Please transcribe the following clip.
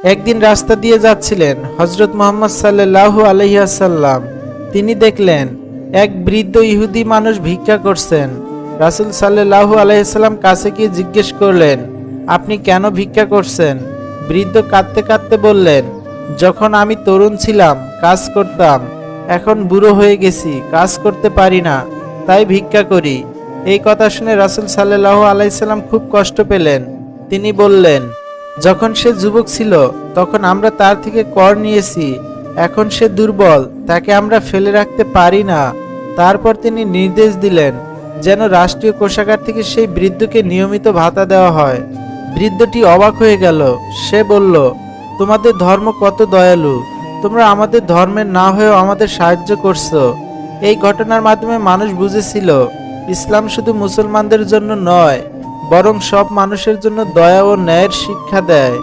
একদিন রাস্তা দিয়ে যাচ্ছিলেন হযরত মুহাম্মদ সাল্লাল্লাহু আলাইহি ওয়াসাল্লাম। তিনি দেখলেন এক বৃদ্ধ ইহুদি মানুষ ভিক্ষা করছেন। রাসূল সাল্লাল্লাহু আলাইহি ওয়াসাল্লাম কাছে গিয়ে জিজ্ঞেস করলেন, আপনি কেন ভিক্ষা করছেন? বৃদ্ধ কাঁদতে কাঁদতে বললেন, যখন আমি তরুণ ছিলাম কাজ করতাম, এখন বুড়ো হয়ে গেছি, কাজ করতে পারি না, তাই ভিক্ষা করি। এই কথা শুনে রাসূল সাল্লাল্লাহু আলাইহি সাল্লাম খুব কষ্ট পেলেন। তিনি বললেন, যখন সে যুবক ছিল তখন আমরা তার থেকে কর নিয়েছি, এখন সে দুর্বল, তাকে আমরা ফেলে রাখতে পারি না। তারপর তিনি নির্দেশ দিলেন যেন রাষ্ট্রীয় কোষাগার থেকে সেই বৃদ্ধকে নিয়মিত ভাতা দেওয়া হয়। বৃদ্ধটি অবাক হয়ে গেল। সে বলল, তোমাদের ধর্ম কত দয়ালু, তোমরা আমাদের ধর্মের না হয়েও আমাদের সাহায্য করছো। এই ঘটনার মাধ্যমে মানুষ বুঝেছিল ইসলাম শুধু মুসলমানদের জন্য নয়, বরং সব মানুষের জন্য দয়া ও ন্যায়ের শিক্ষা দেয়।